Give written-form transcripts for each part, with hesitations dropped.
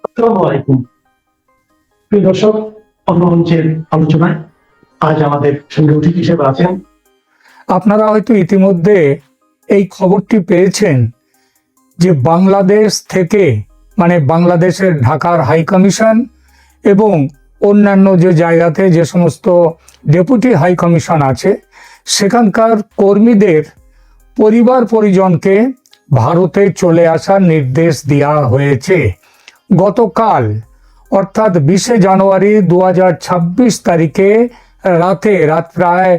আসসালামু আলাইকুম প্রিয় দর্শক, অন্য মঞ্চের আলোচনায় আজ আমাদের সঙ্গে অতিথি হিসেবে আছেন। আপনারা হয়তো ইতিমধ্যে এই খবরটি পেয়েছেন যে বাংলাদেশ থেকে মানে বাংলাদেশের ঢাকার হাই কমিশন এবং অন্যান্য যে জায়গাতে যে সমস্ত ডেপুটি হাই কমিশন আছে সেখানকার কর্মীদের পরিবার পরিজনকে ভারতে চলে আসার নির্দেশ দেওয়া হয়েছে। গতকাল অর্থাৎ 20শে জানুয়ারি 2026 তারিখে রাত প্রায়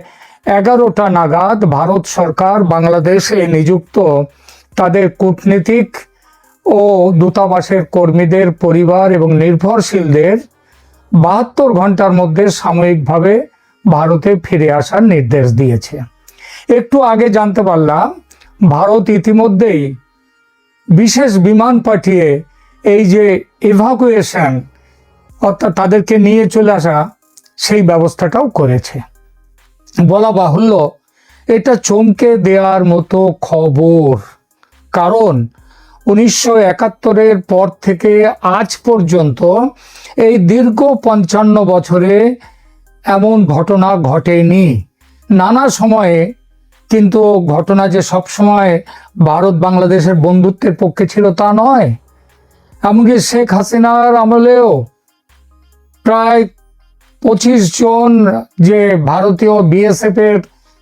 11টা নাগাদ ভারত সরকার বাংলাদেশে নিযুক্ত তাদের কূটনীতিক ও দূতাবাসের কর্মীদের পরিবার এবং নির্ভরশীলদের 72 ঘন্টার মধ্যে সাময়িকভাবে ভারতে ফিরে আসার নির্দেশ দিয়েছে। একটু আগে জানতে পারলাম ভারত ইতিমধ্যেই বিশেষ বিমান পাঠিয়ে এই যে ইভাকুয়েশন অর্থাৎ তাদেরকে নিয়ে চলে আসা সেই ব্যবস্থাটাও করেছে। বলা বাহুল্য এটা চমকে দেওয়ার মতো খবর, কারণ 1971-এর পর থেকে আজ পর্যন্ত এই দীর্ঘ 55 বছরে এমন ঘটনা ঘটেনি। নানা সময়ে কিন্তু ঘটনা যে সব সময় ভারত বাংলাদেশের বন্ধুত্বের পক্ষে ছিল তা নয়। এমনকি শেখ হাসিনার আমলেও প্রায় 25 জন যে ভারতীয় বিএসএফ এর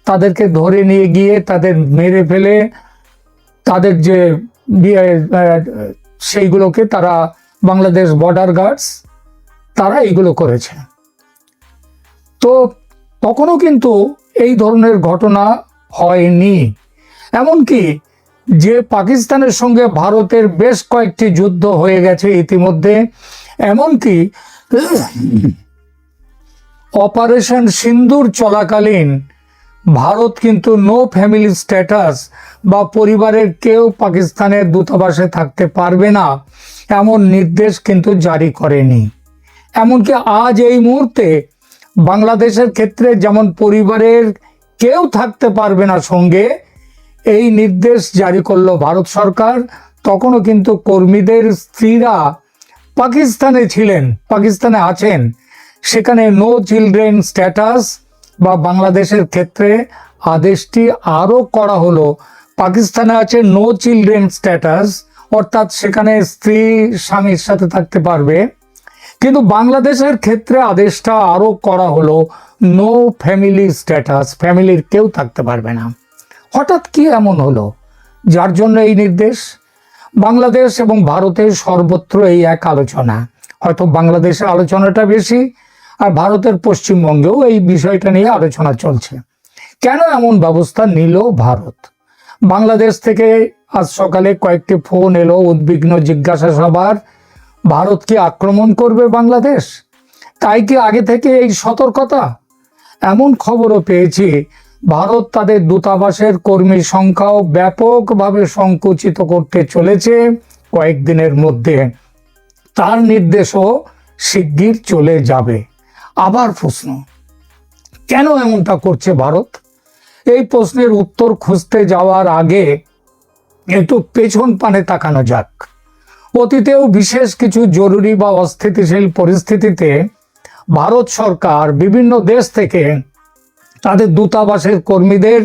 তাদেরকে ধরে নিয়ে গিয়ে তাদের মেরে ফেলে তাদের যে সেইগুলোকে তারা বাংলাদেশ বর্ডার গার্ডস তারা এইগুলো করেছে। তো তখনও কিন্তু এই ধরনের ঘটনা হয়নি। এমনকি যে পাকিস্তানের সঙ্গে ভারতের বেশ কয়েকটি যুদ্ধ হয়ে গেছে ইতিমধ্যে, এমনকি অপারেশন সিন্দুর চলাকালীন ভারত কিন্তু নো ফ্যামিলি স্ট্যাটাস বা পরিবারের কেউ পাকিস্তানের দূতাবাসে থাকতে পারবে না এমন নির্দেশ কিন্তু জারি করেনি। এমনকি আজ এই মুহূর্তে বাংলাদেশের ক্ষেত্রে যেমন পরিবারের কেউ থাকতে পারবে না সঙ্গে এই নির্দেশ জারি করলো ভারত সরকার, তখনও কিন্তু কর্মীদের স্ত্রীরা পাকিস্তানে ছিলেন, পাকিস্তানে আছেন, সেখানে নো চিলড্রেন স্ট্যাটাস বা বাংলাদেশের ক্ষেত্রে আদেশটি আরও করা হলো। পাকিস্তানে আছে নো চিলড্রেন স্ট্যাটাস, অর্থাৎ সেখানে স্ত্রী স্বামীর সাথে থাকতে পারবে, কিন্তু বাংলাদেশের ক্ষেত্রে আদেশটা আরও করা হলো নো ফ্যামিলি স্ট্যাটাস, ফ্যামিলির কেউ থাকতে পারবে না। হঠাৎ কি এমন হলো যার জন্য এই নির্দেশ? বাংলাদেশ এবং ভারতের সর্বত্র এই এক আলোচনা, হয়তো বাংলাদেশে আলোচনাটা বেশি আর ভারতের পশ্চিমবঙ্গেও এই বিষয়টা নিয়ে আলোচনা চলছে। কেন এমন ব্যবস্থা নিল ভারত? বাংলাদেশ থেকে আজ সকালে কয়েকটি ফোন এলো উদ্বিগ্ন জিজ্ঞাসা সবার, ভারত কি আক্রমণ করবে বাংলাদেশ? তাই কি আগে থেকে এই সতর্কতা? এমন খবরও পেয়েছি ভারত তাদের দূতাবাসের কর্মী সংখ্যাও ব্যাপকভাবে সংকুচিত করতে চলেছে কয়েকদিনের মধ্যে, তার নির্দেশও শিগগির চলে যাবে। আবার প্রশ্ন, কেন এমনটা করছে ভারত? এই প্রশ্নের উত্তর খুঁজতে যাওয়ার আগে একটু পেছন পানে তাকানো যাক। অতীতেও বিশেষ কিছু জরুরি বা অস্থিতিশীল পরিস্থিতিতে ভারত সরকার বিভিন্ন দেশ থেকে তাদের দূতাবাসের কর্মীদের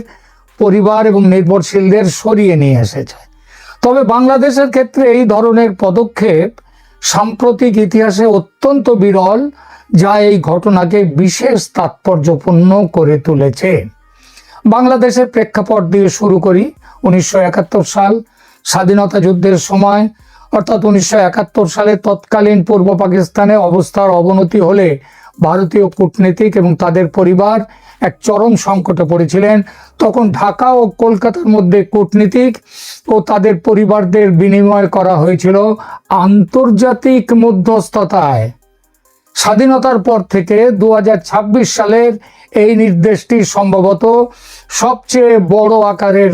পরিবার এবং নির্ভরশীলদের সরিয়ে নিয়ে এসেছে। তবে বাংলাদেশের ক্ষেত্রে এই ধরনের পদক্ষেপ সাম্প্রতিক ইতিহাসে অত্যন্ত বিরল, যা এই ঘটনাকে বিশেষ তাৎপর্যপূর্ণ করে তুলেছে। বাংলাদেশের প্রেক্ষাপট দিয়ে শুরু করি। 1971 সাল স্বাধীনতা যুদ্ধের সময়, অর্থাৎ 1971 সালে তৎকালীন পূর্ব পাকিস্তানে অবস্থার অবনতি হলে ভারতীয় কূটনীতিক এবং তাদের পরিবার এক চরম সংকটে পড়েছিলেন। তখন ঢাকা ও কলকাতার মধ্যে কূটনীতিক ও তাদের পরিবারদের বিনিময় করা হয়েছিল আন্তর্জাতিক মধ্যস্থতায়। স্বাধীনতার পর থেকে 2026 সালের এই নির্দেশটি সম্ভবত সবচেয়ে বড় আকারের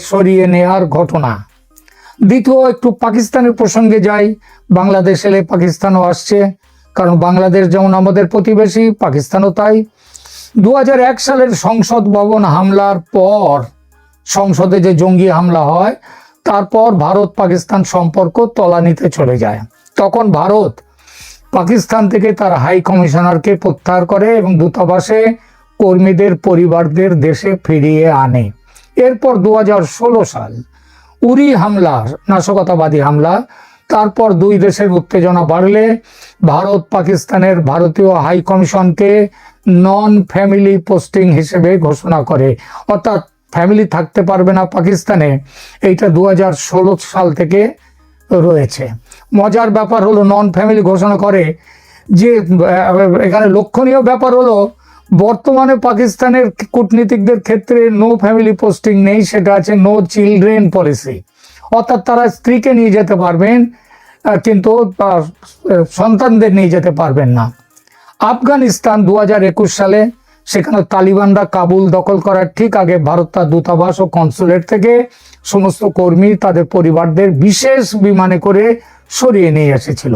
সরিয়ে নেওয়ার ঘটনা। দ্বিতীয়, একটু পাকিস্তানের প্রসঙ্গে যাই। বাংলাদেশ এলে পাকিস্তানও আসছে, কারণ বাংলাদেশ যেমন আমাদের প্রতিবেশী, পাকিস্তানও তাই। 2001 সালের সংসদ ভবন হামলার পর, সংসদে যে জঙ্গি হামলা হয়, তারপর ভারত পাকিস্তান সম্পর্ক তলানিতে চলে যায়। তখন ভারত পাকিস্তান থেকে তার হাই কমিশনারকে প্রত্যাহার করে এবং দূতাবাসে কর্মীদের পরিবারদের দেশে ফিরিয়ে আনে। এরপর 2016 সাল উরি হামলা, নাশকতাবাদী হামলা, তারপর দুই দেশের উত্তেজনা বাড়লে ভারত পাকিস্তানের ভারতীয় হাই কমিশনকে নন ফ্যামিলি পোস্টিং হিসেবে ঘোষণা করে, অর্থাৎ ফ্যামিলি থাকতে পারবে না পাকিস্তানে। এইটা 2016 সাল থেকে রয়েছে। মজার ব্যাপার হলো নন ফ্যামিলি ঘোষণা করে যে এখানে লক্ষণীয় ব্যাপার হলো বর্তমানে পাকিস্তানের কূটনীতিকদের ক্ষেত্রে নো ফ্যামিলি পোস্টিং নেই, সেটা আছে নো চিলড্রেন পলিসি, অর্থাৎ তারা স্ত্রীকে নিয়ে যেতে পারবেন কিন্তু সন্তানদের নিয়ে যেতে পারবেন না। আফগানিস্তান 2021 সালে, সেখানে তালিবানরা কাবুল দখল করার ঠিক আগে ভারত তার দূতাবাস ও কনসুলেট থেকে সমস্ত কর্মী তাদের পরিবারদের বিশেষ বিমানে করে সরিয়ে নিয়ে এসেছিল।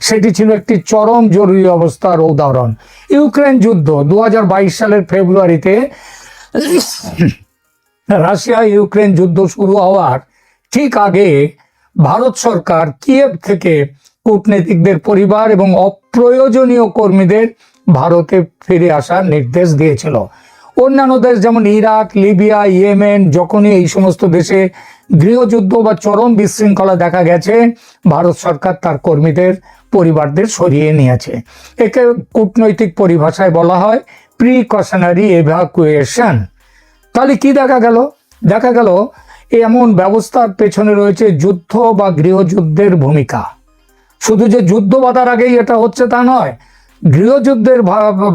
সেটি ছিল একটি চরম জরুরি অবস্থার উদাহরণ। ইউক্রেন যুদ্ধ 2022 সালের ফেব্রুয়ারিতে রাশিয়া ইউক্রেন যুদ্ধ শুরু হওয়ার ঠিক আগে ভারত সরকার কিয়েভ থেকে কূটনীতিকদের পরিবার এবং অপ্রয়োজনীয় কর্মীদের ভারতে ফিরে আসার নির্দেশ দিয়েছিল। অন্যান্য দেশ যেমন ইরাক, লিবিয়া, ইয়েমেন, যখনই এই সমস্ত দেশে গৃহযুদ্ধ বা চরম বিশৃঙ্খলা দেখা গেছে, ভারত সরকার তার কর্মীদের পরিবারদের সরিয়ে নিয়েছে। একে কূটনৈতিক পরিভাষায় বলা হয় প্রিকশনারি এভাকুয়েশন। তাহলে কি দেখা গেল? দেখা গেল এমন ব্যবস্থার পেছনে রয়েছে যুদ্ধ বা গৃহযুদ্ধের ভূমিকা। শুধু যে যুদ্ধ বাধার আগেই এটা হচ্ছে তা নয়, গৃহযুদ্ধের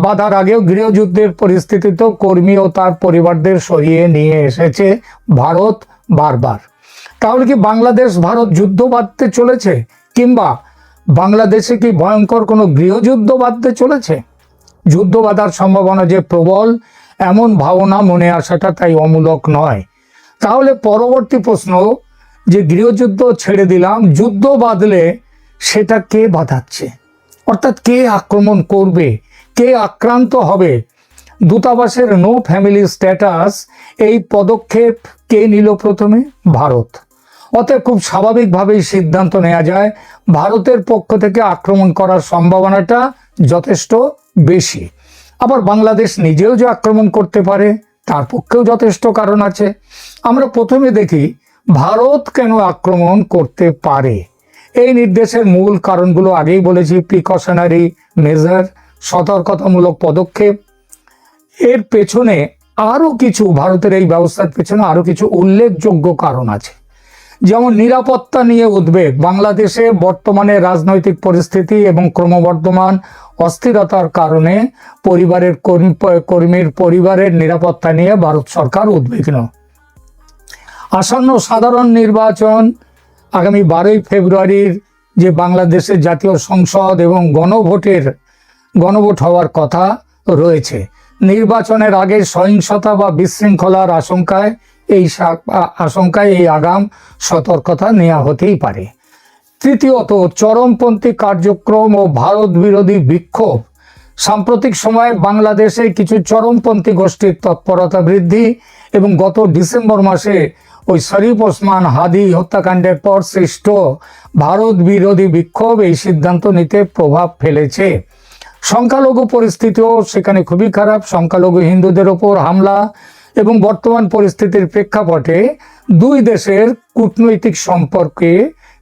বাধার আগেও গৃহযুদ্ধের পরিস্থিতিতেও কর্মী ও তার পরিবারদের সরিয়ে নিয়ে এসেছে ভারত বারবার। তাহলে কি বাংলাদেশ ভারত যুদ্ধ বাঁধতে চলেছে, কিংবা বাংলাদেশে কি ভয়ঙ্কর কোনো গৃহযুদ্ধ বাঁধতে চলেছে? যুদ্ধ বাঁধার সম্ভাবনা যে প্রবল, এমন ভাবনা মনে আসাটা তাই অমূলক নয়। তাহলে পরবর্তী প্রশ্ন, যে গৃহযুদ্ধ ছেড়ে দিলাম, যুদ্ধ বাঁধলে সেটা কে বাঁধাচ্ছে? অর্থাৎ কে আক্রমণ করবে, কে আক্রান্ত হবে? দূতাবাসের নো ফ্যামিলি স্ট্যাটাস এই পদক্ষেপ কে নিল প্রথমে? ভারত। অতএব খুব স্বাভাবিকভাবেই সিদ্ধান্ত নেওয়া যায় ভারতের পক্ষ থেকে আক্রমণ করার সম্ভাবনাটা যথেষ্ট বেশি। আবার বাংলাদেশ নিজেও যে আক্রমণ করতে পারে তার পক্ষেও যথেষ্ট কারণ আছে। আমরা প্রথমে দেখি ভারত কেন আক্রমণ করতে পারে। এই নির্দেশের মূল কারণগুলো আগেই বলেছি, প্রিকশনারি মেজার, সতর্কতামূলক পদক্ষেপ। এর পেছনে আরো কিছু, ভারতের এই ব্যবস্থার পেছনে আরো কিছু উল্লেখযোগ্য কারণ আছে। যেমন নিরাপত্তা নিয়ে উদ্বেগ। বাংলাদেশে বর্তমানে রাজনৈতিক পরিস্থিতি এবং ক্রমবর্ধমান অস্থিরতার কারণে কর্মীর পরিবারের নিরাপত্তা নিয়ে ভারত সরকার উদ্বিগ্ন। আসন্ন সাধারণ নির্বাচন আগামী 12ই ফেব্রুয়ারির যে বাংলাদেশের জাতীয় সংসদ এবং গণভোট হওয়ার কথা রয়েছে, নির্বাচনের আগে সহিংসতা বা বিশৃঙ্খলার আশঙ্কায় এই আগাম সতর্কতা নেওয়া হতেই পারে। তৃতীয়ত, চরমপন্থী কার্যক্রম ও ভারত বিরোধী বিক্ষোভ। সাম্প্রতিক সময়ে বাংলাদেশে কিছু চরমপন্থী গোষ্ঠীর তৎপরতা বৃদ্ধি এবং গত ডিসেম্বর মাসে ওই শরীফ ওসমান হাদি হত্যাকাণ্ডের পর সৃষ্ট ভারত বিরোধী বিক্ষোভ এই সিদ্ধান্ত নিতে প্রভাব ফেলেছে। সংখ্যালঘু পরিস্থিতিও সেখানে খুবই খারাপ। সংখ্যালঘু হিন্দুদের ওপর হামলা এবং বর্তমান পরিস্থিতির প্রেক্ষাপটে দুই দেশের কূটনৈতিক সম্পর্কে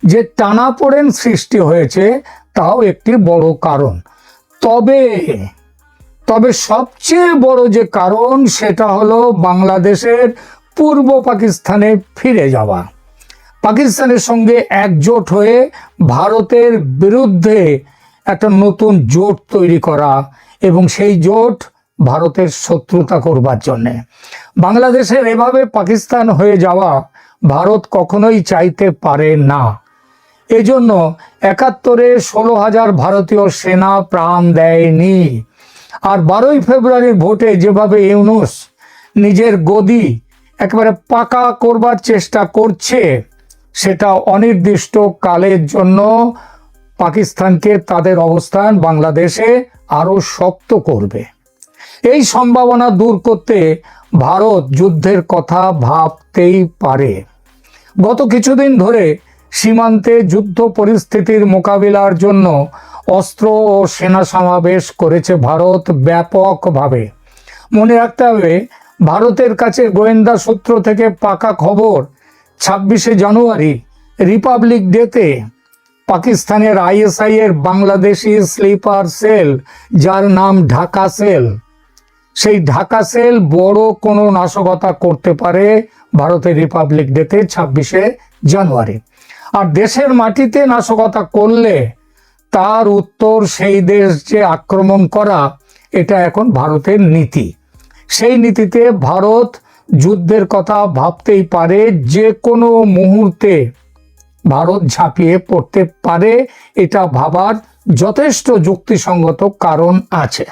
যে টানাপোড়েন সৃষ্টি হয়েছে তাও একটি বড় কারণ। তবে সবচেয়ে বড় যে কারণ সেটা হলো বাংলাদেশের পূর্ব পাকিস্তানে ফিরে যাওয়া, পাকিস্তানের সঙ্গে একজোট হয়ে ভারতের বিরুদ্ধে একটা নতুন জোট তৈরি করা এবং সেই জোট ভারতের শত্রুতা করবার জন্যে। বাংলাদেশের এভাবে পাকিস্তান হয়ে যাওয়া ভারত কখনোই চাইতে পারে না। এজন্য 71-এ 16,000 ভারতীয় সেনা প্রাণ দেয়নি। আর 12ই ফেব্রুয়ারির ভোটে যেভাবে ইউনূস নিজের গদি একেবারে পাকা করবার চেষ্টা করছে, সেটা অনির্দিষ্ট কালের জন্য পাকিস্তানকে তাদের অবস্থান বাংলাদেশে আরো শক্ত করবে। এই সম্ভাবনা দূর করতে ভারত যুদ্ধের কথা ভাবতেই পারে। গত কিছুদিন ধরে সীমান্তে যুদ্ধ পরিস্থিতির মোকাবিলার জন্য অস্ত্র ও সেনা সমাবেশ করেছে ভারত ব্যাপকভাবে। মনে রাখতে হবে, ভারতের কাছে গোয়েন্দা সূত্র থেকে পাকা খবর 26শে জানুয়ারি রিপাবলিক ডেতে পাকিস্তানের আইএসআই এর বাংলাদেশি স্লিপার সেল, যার নাম ঢাকা সেল, সেই ঢাকা সেল বড় কোনো নাশকতা করতে পারে ভারতের রিপাবলিক ডেতে 26শে জানুয়ারি। আর দেশের মাটিতে নাশকতা করলে তার উত্তর সেই দেশ যে আক্রমণ করা, এটা এখন ভারতের নীতি। সেই নীতিতে ভারত যুদ্ধের কথা ভাবতেই পারে, যে কোনো মুহূর্তে ভারত ঝাঁপিয়ে পড়তে পারে, এটা ভাবার যথেষ্ট যুক্তিসঙ্গত কারণ আছে।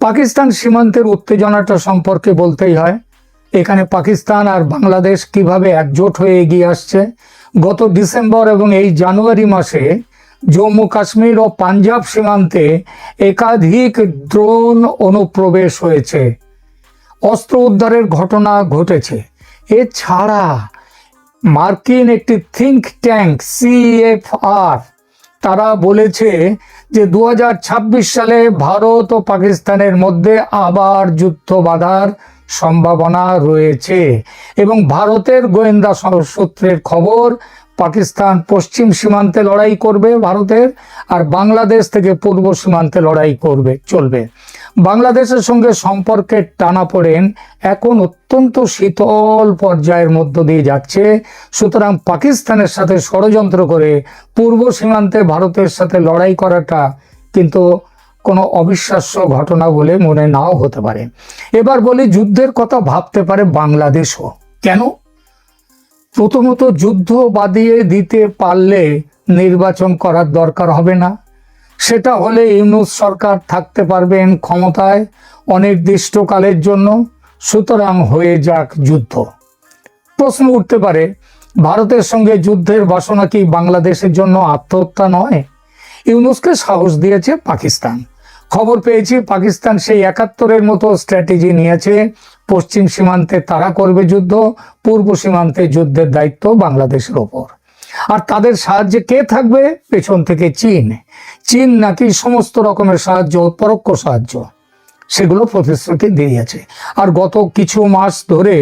পাকিস্তান সীমান্তের উত্তেজনাটা সম্পর্কে বলতেই হয়। এখানে পাকিস্তান আর বাংলাদেশ কিভাবে একজোট হয়ে এগিয়ে আসছে। গত ডিসেম্বর এবং এই জানুয়ারি মাসে জম্মু কাশ্মীর ও পাঞ্জাব সীমান্তে একাধিক ড্রোন অনুপ্রবেশ হয়েছে, অস্ত্র উদ্ধারের ঘটনা ঘটেছে। এছাড়া মার্কিন একটি থিঙ্ক ট্যাঙ্ক CFR তারা বলেছে যে 2026 সালে ভারত ও পাকিস্তানের মধ্যে আবার যুদ্ধ বাঁধার সম্ভাবনা রয়েছে। এবং ভারতের গোয়েন্দা সূত্রের খবর, পাকিস্তান পশ্চিম সীমান্তে লড়াই করবে ভারতের, আর বাংলাদেশ থেকে পূর্ব সীমান্তে লড়াই চলবে। বাংলাদেশের সঙ্গে সম্পর্কের টানাপোড়েন এখন অত্যন্ত শীতল পর্যায়ের মধ্য দিয়ে যাচ্ছে। সুতরাং পাকিস্তানের সাথে ষড়যন্ত্র করে পূর্ব সীমান্তে ভারতের সাথে লড়াই করাটা কিন্তু কোনো অবিশ্বাস্য ঘটনা বলে মনে নাও হতে পারে। এবার বলি, যুদ্ধের কথা ভাবতে পারে বাংলাদেশও কেন? প্রথমত, যুদ্ধ বাদিয়ে দিতে পারলে নির্বাচন করার দরকার হবে না। সেটা হলে ইউনূস সরকার থাকতে পারবেন ক্ষমতায় অনির্দিষ্টকালের জন্য। সুতরাং হয়ে যাক যুদ্ধ। প্রশ্ন উঠতে পারে, ভারতের সঙ্গে যুদ্ধের বাসনা কি বাংলাদেশের জন্য আত্মহত্যা নয়? ইউনূসকে সাহস দিয়েছে পাকিস্তান। খবর পেয়েছি পাকিস্তান সেই 71-এর মতো স্ট্র্যাটেজি নিয়েছে। পশ্চিম সীমান্তে তারা করবে যুদ্ধ, পূর্ব সীমান্তে যুদ্ধের দায়িত্ব বাংলাদেশের ওপর। আর তাদের সাহায্যে কে থাকবে? পেছন থেকে চীন নাকি সমস্ত রকমের সাহায্য, পরোক্ষ সাহায্য, সেগুলো প্রতিশ্রুতি দিয়েছে। আর গত কিছু মাস ধরে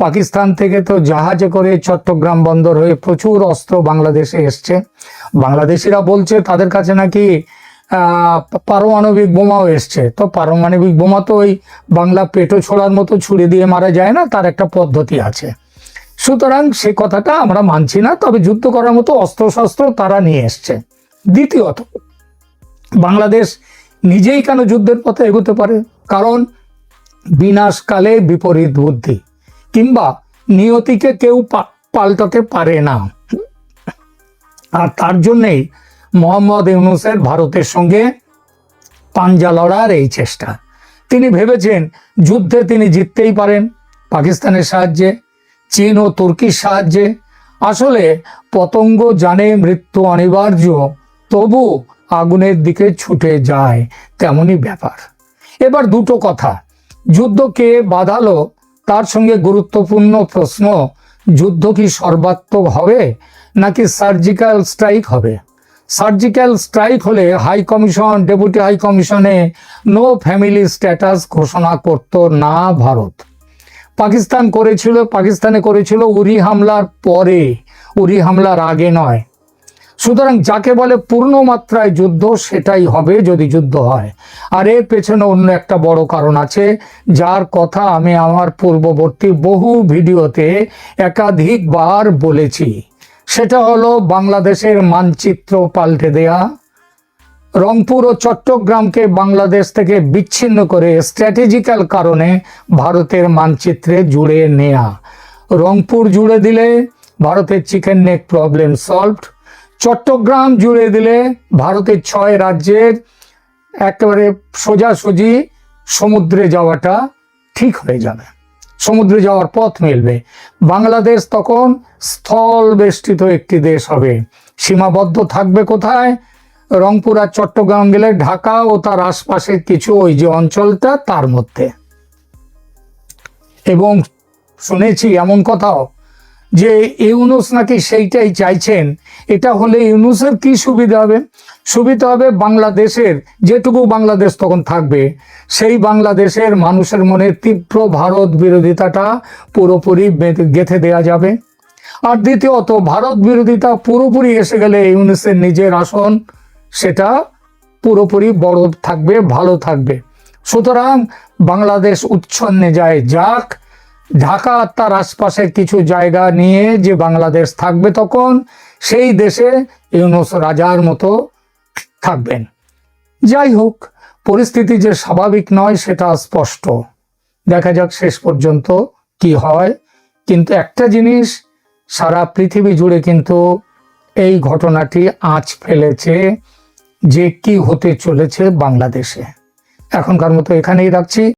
পাকিস্তান থেকে তো জাহাজে করে চট্টগ্রাম বন্দর হয়ে প্রচুর অস্ত্র বাংলাদেশে এসছে। বাংলাদেশিরা বলছে তাদের কাছে নাকি পারমাণবিক বোমাও এসছে। তো পারমাণবিক বোমা তো ওই বাংলা পেটো ছোড়ার মতো ছুরি দিয়ে মারা যায় না, তার একটা পদ্ধতি আছে। সুতরাং সে কথাটা আমরা মানছি না, তবে যুদ্ধ করার মতো অস্ত্রশস্ত্র তারা নিয়ে এসছে। দ্বিতীয়ত, বাংলাদেশ নিজেই কেন যুদ্ধের পথে এগোতে পারে? কারণ বিনাশকালে বিপরীত বুদ্ধি, কিংবা নিয়তিকে কেউ পাল্টাতে পারে না। আর তার জন্যেই মোহাম্মদ ইউনূসের ভারতের সঙ্গে পাঞ্জা লড়ার এই চেষ্টা। তিনি ভেবেছেন যুদ্ধে তিনি জিততেই পারেন পাকিস্তানের সাহায্যে, চীন ও তুর্কির সাহায্যে। আসলে পতঙ্গ জানে মৃত্যু অনিবার্য, তবু আগুনের দিকে ছুটে যায়, তেমনই ব্যাপার। এবার দুটো কথা, যুদ্ধ কে বাঁধালো তার সঙ্গে গুরুত্বপূর্ণ প্রশ্ন, যুদ্ধ কি সর্বাত্মক হবে নাকি সার্জিক্যাল স্ট্রাইক হবে? সার্জিক্যাল স্ট্রাইক হলে হাই কমিশন, ডেপুটি হাই কমিশনে নো ফ্যামিলি স্ট্যাটাস ঘোষণা করত না ভারত। পাকিস্তানে করেছিল উরি হামলার পরে, উরি হামলার আগে নয়। সুতরাং যাকে বলে পূর্ণ মাত্রায় যুদ্ধ, সেটাই হবে যদি যুদ্ধ হয়। আর এর পেছনে অন্য একটা বড় কারণ আছে, যার কথা আমি আমার পূর্ববর্তী বহু ভিডিওতে একাধিকবার বলেছি। সেটা হলো বাংলাদেশের মানচিত্র পাল্টে দেয়া, রংপুর ও চট্টগ্রামকে বাংলাদেশ থেকে বিচ্ছিন্ন করে স্ট্র্যাটেজিক্যাল কারণে ভারতের মানচিত্রে জুড়ে নেয়া। রংপুর জুড়ে দিলে ভারতের chicken neck problem solved. Chittagong জুড়ে দিলে ভারতের 6 রাজ্যের একেবারে সোজাসুজি সমুদ্রে যাওয়াটা ঠিক হয়ে যাবে, সমুদ্রে যাওয়ার পথ মিলবে। বাংলাদেশ তখন স্থল বেষ্টিত একটি দেশ হবে। সীমাবদ্ধ থাকবে কোথায়? রংপুর আর চট্টগ্রাম গেলে ঢাকা ও তার আশপাশের কিছু ওই যে অঞ্চলটা, তার মধ্যে। এবং শুনেছি এমন কথাও যে ইউনূস নাকি সেইটাই চাইছেন, এটা হলে ইউনূসের কি সুবিধা হবে? সুবিধা হবে বাংলাদেশের, যেটুকু বাংলাদেশ তখন থাকবে, সেই বাংলাদেশের মানুষের মনে তীব্র ভারত বিরোধিতাটা পুরোপুরি গেঁথে দেয়া যাবে। আর দ্বিতীয়ত, ভারত বিরোধিতা পুরোপুরি এসে গেলে ইউনূসের নিজের আসন সেটা পুরোপুরি বড় থাকবে, ভালো থাকবে। সুতরাং বাংলাদেশ উচ্ছন্নে যায় যাক, ঢাকা আর তার আশপাশের কিছু জায়গা নিয়ে যে বাংলাদেশ থাকবে, তখন সেই দেশে ইউনূস রাজার মতো থাকবেন। যাই হোক, পরিস্থিতি যে স্বাভাবিক নয় সেটা স্পষ্ট। দেখা যাক শেষ পর্যন্ত কি হয়। কিন্তু একটা জিনিস সারা পৃথিবী জুড়ে কিন্তু এই ঘটনাটি আঁচ ফেলেছে যে কি হতে চলেছে বাংলাদেশে। এখনকার মতো এখানেই রাখছি।